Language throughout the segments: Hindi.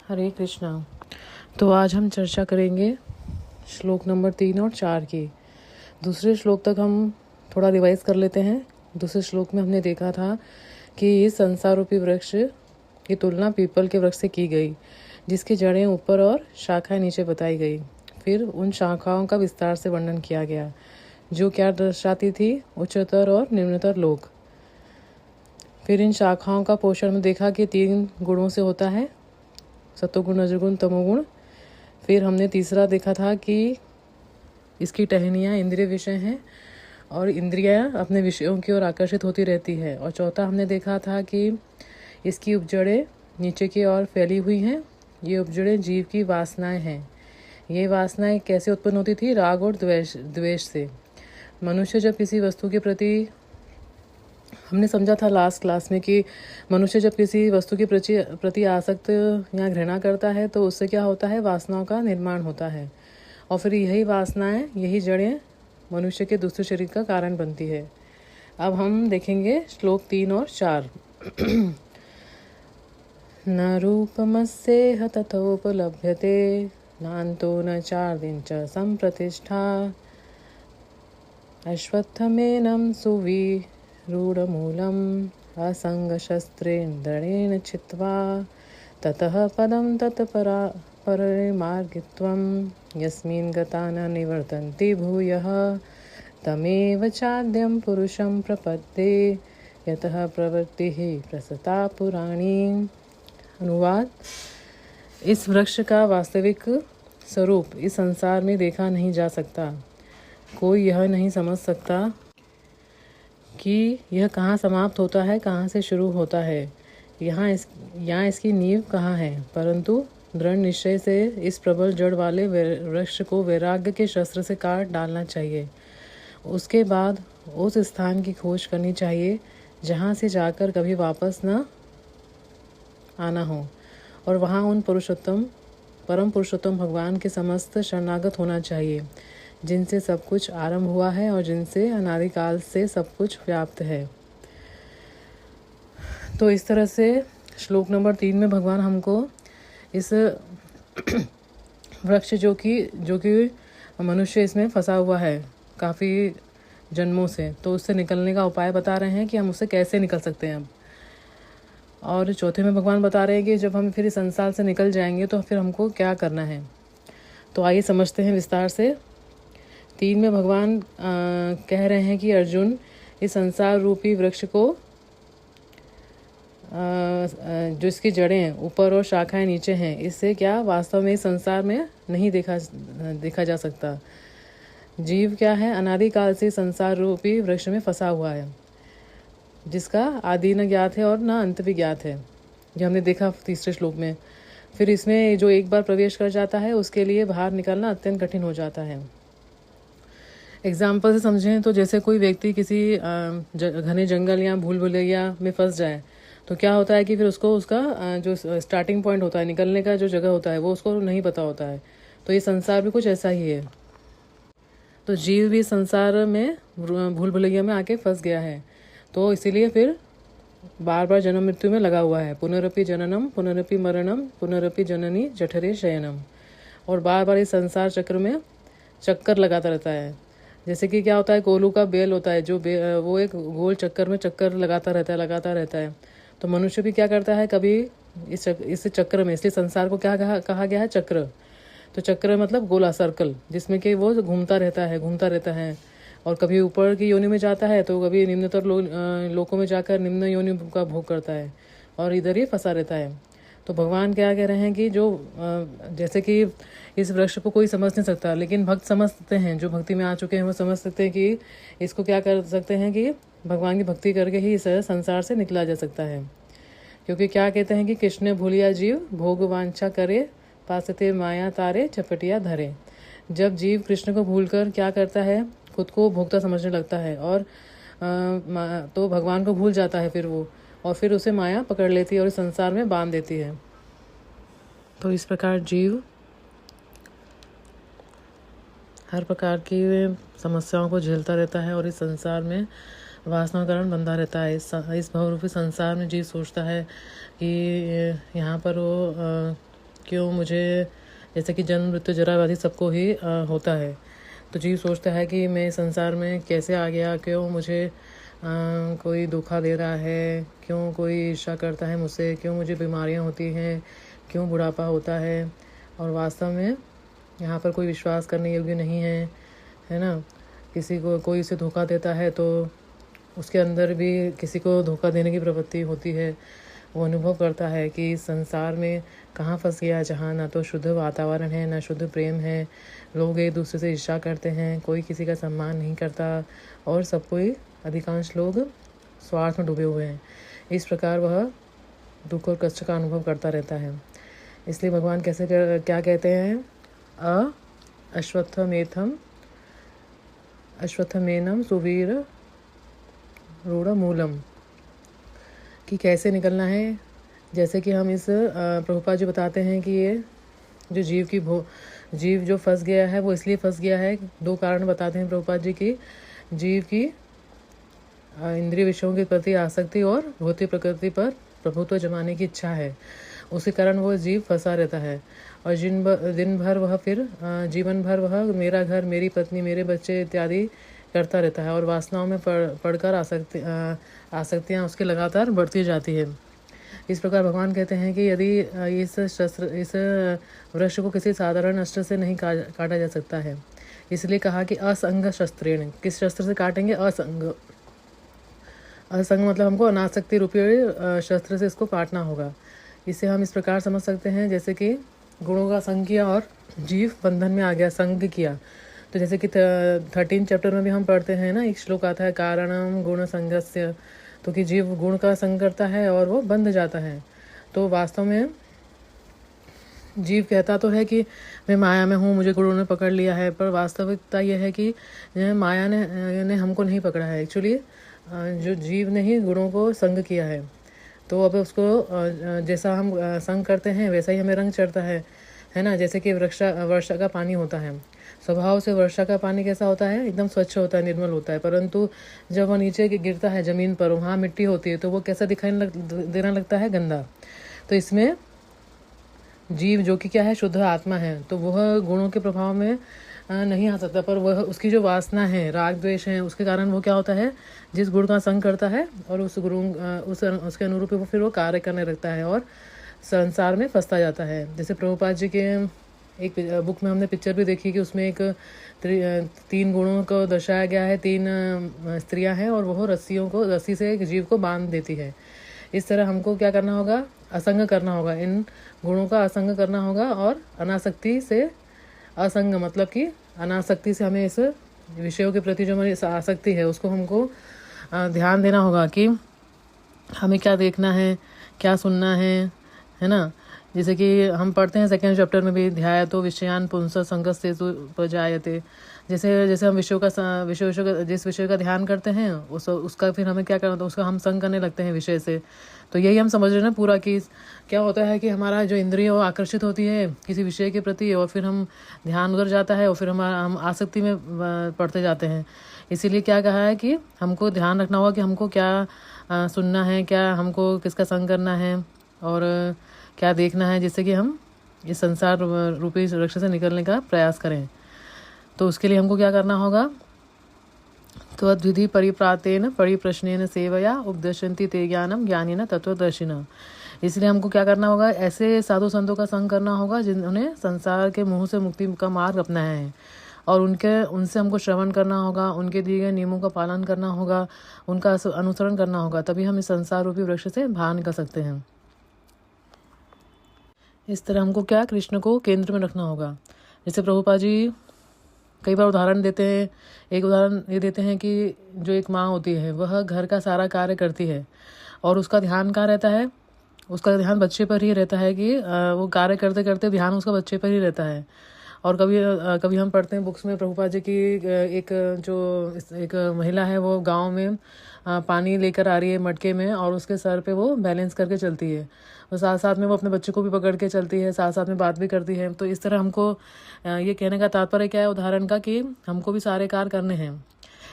हरे कृष्णा। तो आज हम चर्चा करेंगे श्लोक नंबर 3 और 4 की। दूसरे श्लोक तक हम थोड़ा रिवाइज कर लेते हैं। दूसरे श्लोक में हमने देखा था कि इस संसार रूपी वृक्ष की तुलना पीपल के वृक्ष से की गई, जिसकी जड़ें ऊपर और शाखाएं नीचे बताई गई। फिर उन शाखाओं का विस्तार से वर्णन किया गया, जो क्या दर्शाती थी, उच्चतर और निम्नतर लोक। फिर इन शाखाओं का पोषण में देखा कि 3 गुणों से होता है, सत्वगुण, रजोगुण, तमोगुण। फिर हमने तीसरा देखा था कि इसकी टहनियाँ इंद्रिय विषय हैं और इंद्रियाँ अपने विषयों की ओर आकर्षित होती रहती है। और चौथा हमने देखा था कि इसकी उपजड़ें नीचे की ओर फैली हुई हैं। ये उपजड़ें जीव की वासनाएं हैं। ये वासनाएं कैसे उत्पन्न होती थी? राग और द्वेष से। मनुष्य जब किसी वस्तु के प्रति, हमने समझा था लास्ट क्लास में कि मनुष्य जब किसी वस्तु के प्रति आसक्त या घृणा करता है तो उससे क्या होता है? वासनाओं का निर्माण होता है। और फिर यही वासनाएं, यही जड़ें मनुष्य के दूसरे शरीर का कारण बनती है। अब हम देखेंगे श्लोक 3 और 4। न रूपमस्येह तथोपलभ्यते, नान्तो न चार्दिं च संप्रतिष्ठा, अश्वत्थमेनं सुविरूढमूलम् असङ्गशस्त्रेण दृढेन छित्त्वा, ततः पदं तत्परिमार्गित्वं, यस्मिन् गता न निवर्तन्ति भूयः, तमेव चाद्यं पुरुषं प्रपद्ये, यतः प्रवृत्तिः प्रसृता पुराणी। अनुवाद: इस वृक्ष का वास्तविक स्वरूप इस संसार में देखा नहीं जा सकता। कोई यह नहीं समझ सकता कि यह कहाँ समाप्त होता है, कहाँ से शुरू होता है, यहाँ इसकी नींव कहाँ है। परंतु दृढ़ निश्चय से इस प्रबल जड़ वाले वृक्ष को वैराग्य के शस्त्र से काट डालना चाहिए। उसके बाद उस स्थान की खोज करनी चाहिए जहाँ से जाकर कभी वापस न आना हो, और वहाँ उन परम पुरुषोत्तम भगवान के समस्त शरणागत होना चाहिए, जिनसे सब कुछ आरंभ हुआ है और जिनसे अनादिकाल से सब कुछ व्याप्त है। तो इस तरह से श्लोक नंबर 3 में भगवान हमको इस वृक्ष जो कि मनुष्य इसमें फंसा हुआ है काफ़ी जन्मों से, तो उससे निकलने का उपाय बता रहे हैं कि हम उससे कैसे निकल सकते हैं अब। और चौथे में भगवान बता रहे हैं कि जब हम फिर इस संसार से निकल जाएंगे तो फिर हमको क्या करना है। तो आइए समझते हैं विस्तार से। 3 में भगवान कह रहे हैं कि अर्जुन, इस संसार रूपी वृक्ष को जो इसकी जड़ें ऊपर और शाखाएं नीचे हैं, इससे क्या वास्तव में इस संसार में नहीं देखा जा सकता। जीव क्या है? अनादिकाल से संसार रूपी वृक्ष में फंसा हुआ है, जिसका आदि न ज्ञात है और न अंत भी ज्ञात है। जो हमने देखा तीसरे श्लोक में। फिर इसमें जो एक बार प्रवेश कर जाता है उसके लिए बाहर निकलना अत्यंत कठिन हो जाता है। एग्जाम्पल से समझें तो जैसे कोई व्यक्ति किसी घने जंगल या भूल भुलैया में फंस जाए तो क्या होता है कि फिर उसको उसका जो स्टार्टिंग पॉइंट होता है, निकलने का जो जगह होता है, वो उसको नहीं पता होता है। तो ये संसार भी कुछ ऐसा ही है। तो जीव भी संसार में भूल भुलैया में आके फंस गया है, तो इसीलिए फिर बार बार जन्म मृत्यु में लगा हुआ है। पुनरपि जननम पुनरपि मरणम पुनरपि जननी जठरे शयनम। और बार बार इस संसार चक्र में चक्कर लगाता रहता है। जैसे कि क्या होता है, कोलू का बेल होता है, जो वो एक गोल चक्कर में चक्कर लगाता रहता है। तो मनुष्य भी क्या करता है, कभी इस चक्र में, इसलिए संसार को क्या कहा गया है? चक्र। तो चक्र मतलब गोला, सर्कल, जिसमें कि वो घूमता रहता है। और कभी ऊपर की योनि में जाता है तो कभी निम्नतर लोकों में जाकर निम्न योनि का भोग करता है, और इधर ही फंसा रहता है। तो भगवान क्या कह रहे हैं कि जो जैसे कि इस वृक्ष को कोई समझ नहीं सकता, लेकिन भक्त समझ सकते हैं। जो भक्ति में आ चुके हैं वो समझ सकते हैं कि इसको क्या कर सकते हैं कि भगवान की भक्ति करके ही इस संसार से निकला जा सकता है। क्योंकि क्या कहते हैं कि कृष्ण भूलिया जीव भोग वांछा करे, पासते माया तारे चपटिया धरे। जब जीव कृष्ण को भूलकर क्या करता है, खुद को भोक्ता समझने लगता है और तो भगवान को भूल जाता है फिर वो, और फिर उसे माया पकड़ लेती है और इस संसार में बांध देती है। तो इस प्रकार जीव हर प्रकार की समस्याओं को झेलता रहता है और इस संसार में वासना के कारण बंधा रहता है। इस भवरूपी संसार में जीव सोचता है कि यहाँ पर वो क्यों मुझे, जैसे कि जन्म मृत्यु जरा व्याधि सबको ही होता है। तो जीव सोचता है कि मैं संसार में कैसे आ गया, क्यों मुझे कोई धोखा दे रहा है, क्यों कोई ईर्ष्या करता है मुझसे, क्यों मुझे बीमारियां होती हैं, क्यों बुढ़ापा होता है। और वास्तव में यहाँ पर कोई विश्वास करने योग्य नहीं है ना। किसी को कोई उसे धोखा देता है तो उसके अंदर भी किसी को धोखा देने की प्रवृत्ति होती है। वो अनुभव करता है कि इस संसार में कहाँ फंस गया, जहाँ ना तो शुद्ध वातावरण है, ना शुद्ध प्रेम है। लोग एक दूसरे से ईर्ष्या करते हैं, कोई किसी का सम्मान नहीं करता और सब कोई, अधिकांश लोग स्वार्थ में डूबे हुए हैं। इस प्रकार वह दुख और कष्ट का अनुभव करता रहता है। इसलिए भगवान क्या कहते हैं, अश्वत्थमेनम सुवीर रूढ़ मूलम, कि कैसे निकलना है। जैसे कि हम इस प्रभुपाद जी बताते हैं कि ये जो जीव जो फंस गया है वो इसलिए फंस गया है। 2 कारण बताते हैं प्रभुपाद जी की। जीव की इंद्रिय विषयों के प्रति आसक्ति और भौतिक प्रकृति पर प्रभुत्व जमाने की इच्छा है। उसी कारण वो जीव फंसा रहता है और दिन भर वह फिर जीवन भर वह मेरा घर, मेरी पत्नी, मेरे बच्चे इत्यादि करता रहता है और वासनाओं में पढ़कर आसक्तियाँ उसके लगातार बढ़ती जाती है। इस प्रकार भगवान कहते हैं कि यदि इस वृक्ष को किसी साधारण अस्त्र से नहीं काटा जा सकता है, इसलिए कहा कि असंग शस्त्रेण। किस शस्त्र से काटेंगे? असंग मतलब हमको अनासक्ति रूपी शस्त्र से इसको काटना होगा। इसे हम इस प्रकार समझ सकते हैं, जैसे कि गुणों का संग किया और जीव बंधन में आ गया, संग किया। तो जैसे कि 13 चैप्टर में भी हम पढ़ते हैं ना, एक श्लोक आता है, कारणम गुण संगस्य। तो कि जीव गुण का संग करता है और वो बंध जाता है। तो वास्तव में जीव कहता तो है कि मैं माया में हूँ, मुझे गुणों ने पकड़ लिया है, पर वास्तविकता यह है कि माया ने हमको नहीं पकड़ा है। एक्चुअली जो जीव ने ही गुणों को संग किया है। तो अब उसको जैसा हम संग करते हैं वैसा ही हमें रंग चढ़ता है ना। जैसे कि वर्षा का पानी होता है, स्वभाव से वर्षा का पानी कैसा होता है? एकदम स्वच्छ होता है, निर्मल होता है। परंतु जब वह नीचे गिरता है जमीन पर, वहाँ मिट्टी होती है, तो वो कैसा देना लगता है? गंदा। तो इसमें जीव जो कि क्या है? शुद्ध आत्मा है, तो वह गुणों के प्रभाव में नहीं आ सकता। पर वह उसकी जो वासना है, राग द्वेष है, उसके कारण वो क्या होता है, जिस गुण का संग करता है और उसके अनुरूप वो फिर वो कार्य करने लगता है और संसार में फंसता जाता है। जैसे प्रभुपाद जी के एक बुक में हमने पिक्चर भी देखी कि उसमें एक 3 गुणों को दर्शाया गया है। 3 स्त्रियां हैं और वह रस्सी से एक जीव को बांध देती है। इस तरह हमको क्या करना होगा? असंग करना होगा, इन गुणों का असंग करना होगा और अनासक्ति से, असंग मतलब कि अनासक्ति से हमें इस विषयों के प्रति जो हमारी आसक्ति है उसको हमको ध्यान देना होगा कि हमें क्या देखना है, क्या सुनना है ना। जैसे कि हम पढ़ते हैं 2nd चैप्टर में भी, ध्याय तो विषयान पुंस संगस्ते उपजायते। जैसे हम जिस विषय का ध्यान करते हैं उसका फिर हमें क्या करना होता है? उसका हम संग करने लगते हैं विषय से। तो यही हम समझ रहे हैं ना पूरा, कि क्या होता है कि हमारा जो इंद्रिय वो आकर्षित होती है किसी विषय के प्रति और फिर हम ध्यान उधर जाता है और फिर हम आसक्ति में पढ़ते जाते हैं। इसीलिए क्या कहा है कि हमको ध्यान रखना होगा कि हमको क्या सुनना है, क्या हमको किसका संग करना है और क्या देखना है, जिससे कि हम इस संसार रूपी वृक्ष से निकलने का प्रयास करें। तो उसके लिए हमको क्या करना होगा? त्वद्विधि परिप्रातेन परिप्रश्नेन सेवया उपदर्शन्ति ते ज्ञानम ज्ञानिन तत्वदर्शिनः। इसलिए हमको क्या करना होगा? ऐसे साधु संतों का संग करना होगा जिन्होंने संसार के मोह से मुक्ति का मार्ग अपनाया है और उनसे हमको श्रवण करना होगा, उनके दिए गए नियमों का पालन करना होगा, उनका अनुसरण करना होगा। तभी हम इस संसार रूपी वृक्ष से बाहर निकल सकते हैं। इस तरह हमको क्या? कृष्ण को केंद्र में रखना होगा। जैसे प्रभुपाद जी कई बार उदाहरण देते हैं। एक उदाहरण ये देते हैं कि जो एक माँ होती है वह घर का सारा कार्य करती है और उसका ध्यान कहाँ रहता है? उसका ध्यान बच्चे पर ही रहता है कि वो कार्य करते करते ध्यान उसका बच्चे पर ही रहता है। और कभी हम पढ़ते हैं बुक्स में प्रभुपाद जी की एक महिला है, वो गांव में पानी लेकर आ रही है मटके में और उसके सर पे वो बैलेंस करके चलती है और साथ साथ में वो अपने बच्चे को भी पकड़ के चलती है, साथ साथ में बात भी करती है। तो इस तरह हमको ये कहने का तात्पर्य क्या है उदाहरण का, कि हमको भी सारे कार्य करने हैं।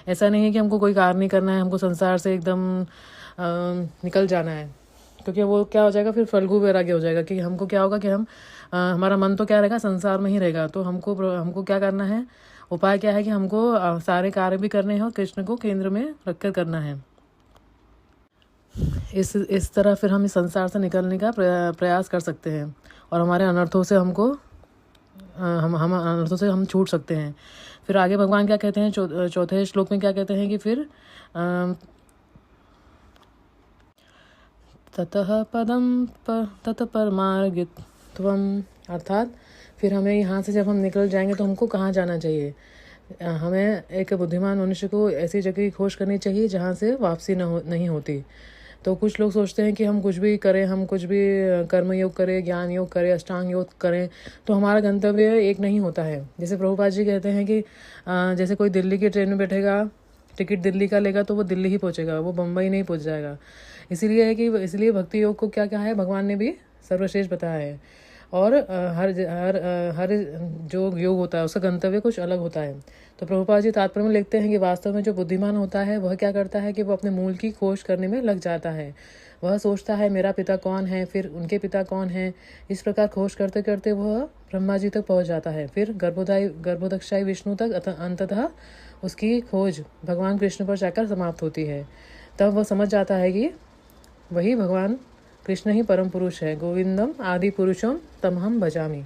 ऐसा नहीं है कि हमको कोई कार्य नहीं करना है, हमको संसार से एकदम निकल जाना है। क्योंकि वो क्या हो जाएगा, फिर फल्गु वैराग्य हो जाएगा कि हमको क्या होगा कि हम हमारा मन तो क्या रहेगा, संसार में ही रहेगा। तो हमको क्या करना है, उपाय क्या है कि हमको सारे कार्य भी करने हैं और कृष्ण को केंद्र में रखकर करना है। इस तरह फिर हम इस संसार से निकलने का प्रयास कर सकते हैं और हमारे अनर्थों से हम अनर्थों से हम छूट सकते हैं। फिर आगे भगवान क्या कहते हैं, चौथे श्लोक में क्या कहते हैं कि फिर ततः पदम तत परमार्गित्वम, अर्थात फिर हमें यहाँ से जब हम निकल जाएंगे तो हमको कहाँ जाना चाहिए। हमें एक बुद्धिमान मनुष्य को ऐसी जगह की खोज करनी चाहिए जहाँ से वापसी नहीं होती। तो कुछ लोग सोचते हैं कि हम कुछ भी करें, हम कुछ भी कर्म योग करें, ज्ञान योग करें, अष्टांग योग करें तो हमारा गंतव्य एक नहीं होता है। जैसे प्रभुपाद जी कहते हैं कि जैसे कोई दिल्ली की ट्रेन में बैठेगा, टिकट दिल्ली का लेगा तो वो दिल्ली ही पहुंचेगा, वो बम्बई नहीं पहुंच जाएगा। इसलिए भक्ति योग को क्या है, भगवान ने भी सर्वश्रेष्ठ बताया है। और हर जो योग होता है उसका गंतव्य कुछ अलग होता है। तो प्रभुपाद जी तात्पर्य में लिखते हैं कि वास्तव में जो बुद्धिमान होता है वह क्या करता है कि वो अपने मूल की खोज करने में लग जाता है। वह सोचता है मेरा पिता कौन है, फिर उनके पिता कौन है। इस प्रकार खोज करते करते वह ब्रह्मा जी तक पहुंच जाता है। फिर गर्भोदक्षाई विष्णु तक अंततः उसकी खोज भगवान कृष्ण पर जाकर समाप्त होती है। तब वह समझ जाता है कि वही भगवान कृष्ण ही परम पुरुष है। गोविंदम आदि पुरुषम तमहम भजामि,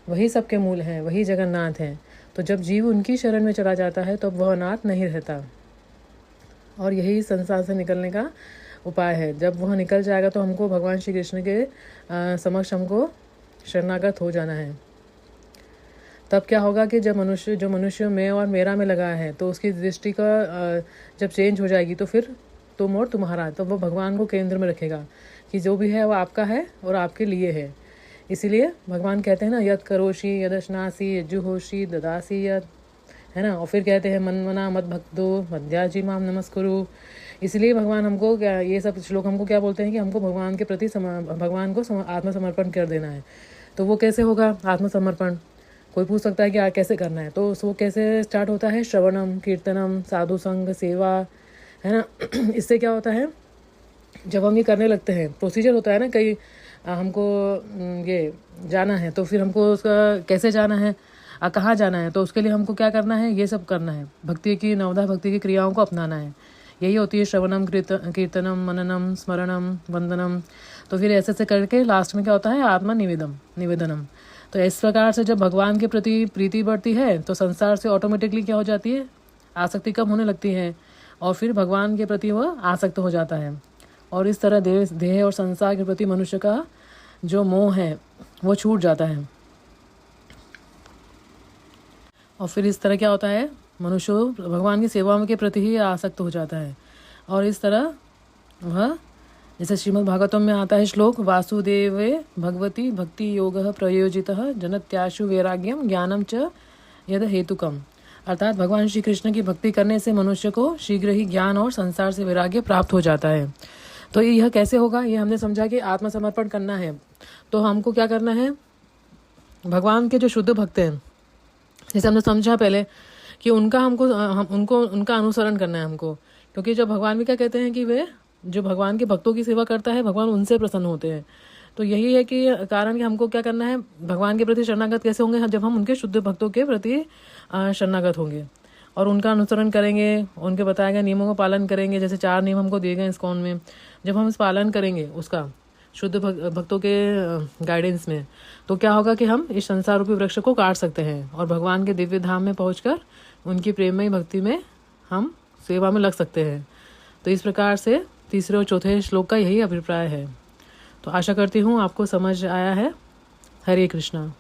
वही सबके मूल हैं, वही जगन्नाथ हैं। तो जब जीव उनकी शरण में चला जाता है तो वह अनाथ नहीं रहता। और यही संसार से निकलने का उपाय है। जब वह निकल जाएगा तो हमको भगवान श्री कृष्ण के समक्ष हमको शरणागत हो जाना है। तब क्या होगा कि जो मनुष्य में और मेरा में लगा है तो उसकी दृष्टि का जब चेंज हो जाएगी तो फिर तुम और तुम्हारा, तो वो भगवान को केंद्र में रखेगा कि जो भी है वो आपका है और आपके लिए है। इसीलिए भगवान कहते हैं ना, यद करोषि यदश्नासी यज्जुहोषि ददासी यद, है ना। और फिर कहते हैं मन मना मत भक्तो मध्याजी माम नमस्कुरु। इसलिए भगवान हमको क्या, ये सब श्लोक हमको क्या बोलते हैं कि हमको भगवान के प्रति भगवान को आत्मसमर्पण कर देना है। तो वो कैसे होगा आत्मसमर्पण, कोई पूछ सकता है कि कैसे करना है। तो वो कैसे स्टार्ट होता है, श्रवणम कीर्तनम साधु संग सेवा, है ना। इससे क्या होता है, जब हम ये करने लगते हैं, प्रोसीजर होता है ना, कई हमको ये जाना है तो फिर हमको उसका कैसे जाना है, कहाँ जाना है, तो उसके लिए हमको क्या करना है, ये सब करना है। भक्ति की नवधा भक्ति की क्रियाओं को अपनाना है। यही होती है श्रवणम कीर्तनम मननम स्मरणम वंदनम। तो फिर ऐसे करके लास्ट में क्या होता है, आत्मा निवेदनम। तो इस प्रकार से जब भगवान के प्रति प्रीति बढ़ती है तो संसार से ऑटोमेटिकली क्या हो जाती है, आसक्ति कम होने लगती है और फिर भगवान के प्रति वह आसक्त हो जाता है। और इस तरह देह और संसार के प्रति मनुष्य का जो मोह है वो छूट जाता है। और फिर इस तरह क्या होता है, मनुष्य भगवान की सेवा के प्रति ही आसक्त हो जाता है। और इस तरह वह, जैसे श्रीमद् भागवतम में आता है श्लोक, वासुदेवे भगवती भक्ति योगः प्रयोजितः जनत्याशु वैराग्यम ज्ञानम च यद हेतुकम। अर्थात भगवान श्री कृष्ण की भक्ति करने से मनुष्य को शीघ्र ही ज्ञान और संसार से वैराग्य प्राप्त हो जाता है। तो यह कैसे होगा, ये हमने समझा कि आत्मसमर्पण करना है। तो हमको क्या करना है, भगवान के जो शुद्ध भक्त हैं, जैसे हमने समझा पहले कि उनका उनका अनुसरण करना है हमको। क्योंकि जब भगवान भी क्या कहते हैं कि वे जो भगवान के भक्तों की सेवा करता है भगवान उनसे प्रसन्न होते हैं। तो यही है कि कारण कि हमको क्या करना है, भगवान के प्रति शरणागत कैसे होंगे, जब हम उनके शुद्ध भक्तों के प्रति शरणागत होंगे और उनका अनुसरण करेंगे, उनके बताए गए नियमों का पालन करेंगे। जैसे 4 नियम हमको दिए गए इस्कॉन में, जब हम इस पालन करेंगे उसका शुद्ध भक्तों के गाइडेंस में, तो क्या होगा कि हम इस संसार रूपी वृक्ष को काट सकते हैं और भगवान के दिव्य धाम में पहुंचकर उनकी प्रेममयी भक्ति में हम सेवा में लग सकते हैं। तो इस प्रकार से तीसरे और चौथे श्लोक का यही अभिप्राय है। तो आशा करती हूँ आपको समझ आया है। हरे कृष्णा।